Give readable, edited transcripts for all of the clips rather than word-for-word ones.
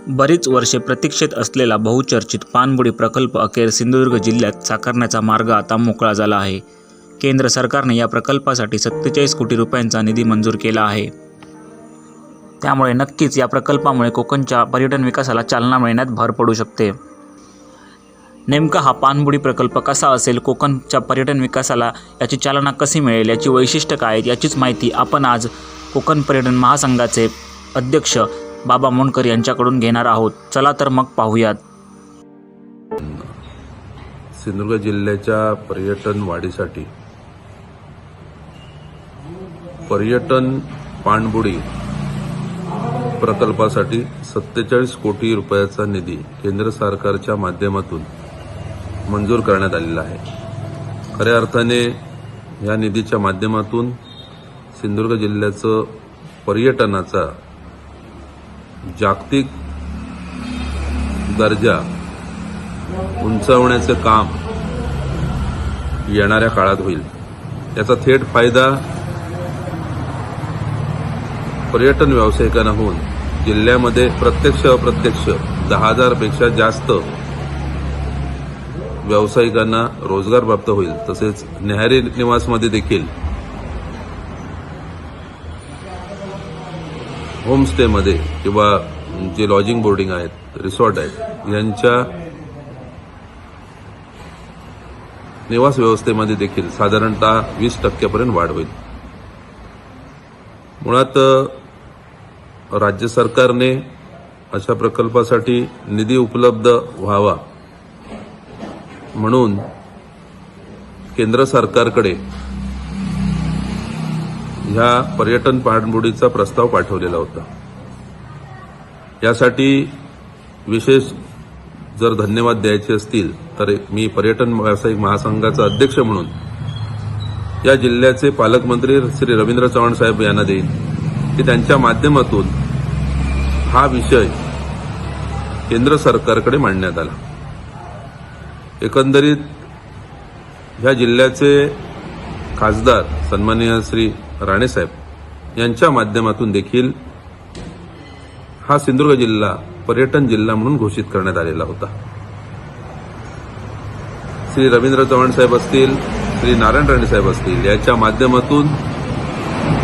बरीच वर्षे प्रतीक्षेत असलेला बहुचर्चित पाणबुडी प्रकल्प अखेर सिंधुदुर्ग जिल्ह्यात साकारण्याचा मार्ग आता मोकळा झाला आहे. केंद्र सरकारने या प्रकल्पासाठी 47 कोटी रुपयांचा निधी मंजूर केला आहे. त्यामुळे नक्कीच या प्रकल्पामुळे कोकणच्या पर्यटन विकासाला चालना मिळण्यात भर पडू शकते. नेमका हा पाणबुडी प्रकल्प कसा असेल, कोकणच्या पर्यटन विकासाला याची चालना कशी मिळेल, याची वैशिष्ट्य काय आहेत, याचीच माहिती आपण आज कोकण पर्यटन महासंघाचे अध्यक्ष बाबा मोंडकर यांच्याकडून घेणार आहोत. चला तर मग पाहूयात. सिंधुदुर्ग जिल्ह्याच्या पर्यटन वाढीसाठी पर्यटन पाणबुडी प्रकल्पासाठी 47 कोटी रुपयाचा निधी केंद्र सरकारच्या माध्यमातून मंजूर करण्यात आलेला आहे. खऱ्या अर्थाने या निधीच्या माध्यमातून सिंधुदुर्ग जिल्ह्याचं पर्यटनाचा जागतिक दर्जा उंचावण्याचं काम येणाऱ्या काळात होईल. याचा थेट फायदा पर्यटन व्यावसायिकांना होऊन जिल्ह्यामध्ये प्रत्यक्ष अप्रत्यक्ष 10,000 पेक्षा जास्त व्यावसायिकांना रोजगार प्राप्त होईल. तसेच न्याहारी निवासमध्ये देखील होमस्टेमध्ये किंवा जे लॉजिंग बोर्डिंग आहेत, रिसॉर्ट आहेत, यांच्या निवास व्यवस्थेमध्ये देखील साधारणतः 20% वाढ होईल. मुळात राज्य सरकारने अशा प्रकल्पासाठी निधी उपलब्ध व्हावा म्हणून केंद्र सरकारकडे ह्या पर्यटन पाणबुडीचा प्रस्ताव पाठवलेला होता. यासाठी विशेष जर धन्यवाद द्यायचे असतील तर मी पर्यटन व्यावसायिक महासंघाचा अध्यक्ष म्हणून या जिल्ह्याचे पालकमंत्री श्री रवींद्र चव्हाण साहेब यांना देईन की त्यांच्या माध्यमातून हा विषय केंद्र सरकारकडे मांडण्यात आला. एकंदरीत ह्या जिल्ह्याचे खासदार सन्माननीय श्री राणेसाहेब यांच्या माध्यमातून देखील हा सिंधुदुर्ग जिल्हा पर्यटन जिल्हा म्हणून घोषित करण्यात आलेला होता. श्री रवींद्र चव्हाण साहेब असतील, श्री नारायण राणे साहेब असतील, याच्या माध्यमातून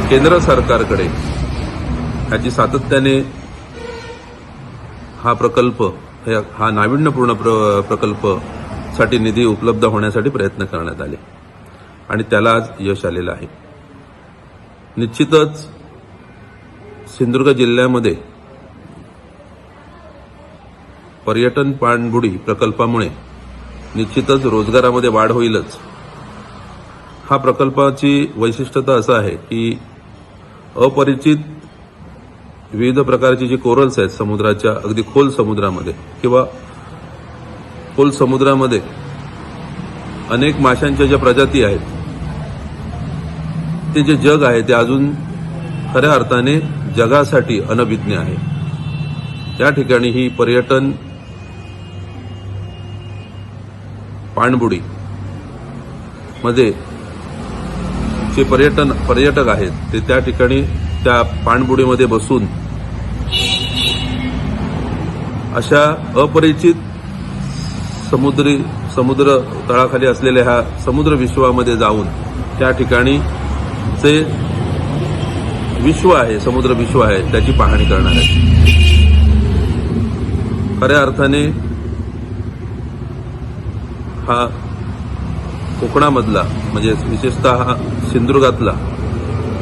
केंद्र सरकारकडे याची सातत्याने हा प्रकल्प हा नाविन्यपूर्ण प्रकल्पासाठी निधी उपलब्ध होण्यासाठी प्रयत्न करण्यात आले आणि त्याला आज यश आलेलं आहे. निश्चितच सिंधुदुर्ग जिल्ह्यामध्ये पर्यटन पाणबुडी प्रकल्पामुळे निश्चितच रोजगारामध्ये वाढ होईलच. हा प्रकल्पाची वैशिष्ट्यता असं आहे की अपरिचित विविध प्रकारची जी कोरल्स आहेत समुद्राच्या अगदी खोल समुद्रामध्ये किंवा खोल समुद्रामध्ये अनेक माशांच्या ज्या प्रजाती आहेत, ते जे जग आहे ते अजून खऱ्या अर्थाने जगासाठी अनभिज्ञ आहे. त्या ठिकाणी ही पर्यटन पाणबुडी मध्ये जे पर्यटक आहेत ते त्या ठिकाणी त्या पाणबुडीमध्ये बसून अशा अपरिचित समुद्र तळाखाली असलेल्या ह्या समुद्र विश्वामध्ये जाऊन त्या ठिकाणी जे विश्व आहे, समुद्र विश्व आहे, त्याची पाहणी करणार आहे. खऱ्या अर्थाने हा कोकणामधला म्हणजे विशेषतः हा सिंधुदुर्गातला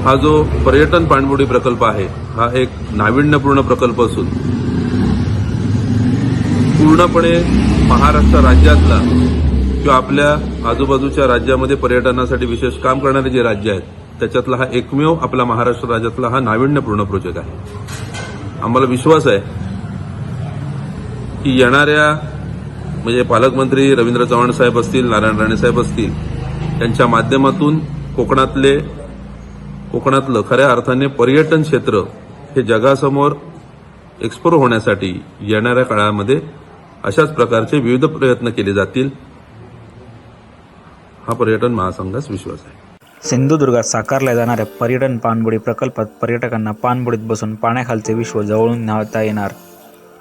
हा जो पर्यटन पाणबुडी प्रकल्प आहे हा एक नाविन्यपूर्ण प्रकल्प असून पूर्णपणे महाराष्ट्र राज्यातला किंवा आपल्या आजूबाजूच्या राज्यामध्ये पर्यटनासाठी विशेष काम करणारे जे राज्य आहेत त्याच्यातला हा एकमेव आपला महाराष्ट्र राज्यातला हा नाविन्यपूर्ण प्रोजेक्ट आहे. आम्हाला विश्वास आहे की येणाऱ्या म्हणजे पालकमंत्री रवींद्र चव्हाण साहेब असतील, नारायण राणे साहेब असतील, त्यांच्या माध्यमातून कोकणातलं खऱ्या अर्थाने पर्यटन क्षेत्र हे जगासमोर एक्सप्लोर होण्यासाठी येणाऱ्या काळामध्ये अशाच प्रकारचे विविध प्रयत्न केले जातील हा पर्यटन महासंघास विश्वास आहे. सिंधुदुर्गात साकारल्या जाणाऱ्या पर्यटन पाणबुडी प्रकल्पात पर्यटकांना पाणबुडीत बसून पाण्याखालचे विश्व जवळून न्याहाळता येणार.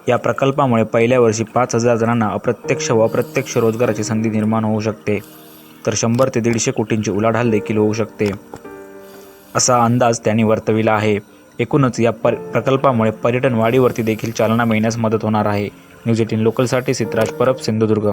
या प्रकल्पामुळे पहिल्या वर्षी 5,000 जणांना अप्रत्यक्ष व अप्रत्यक्ष रोजगाराची संधी निर्माण होऊ शकते, तर 100 ते 150 कोटींची उलाढाल देखील होऊ शकते, असा अंदाज त्यांनी वर्तविला आहे. एकूणच या प्रकल्पामुळे पर्यटन वाढीवरती देखील चालना मिळण्यास मदत होणार आहे. न्यूज 18 लोकलसाठी सिद्धराज परब, सिंधुदुर्ग.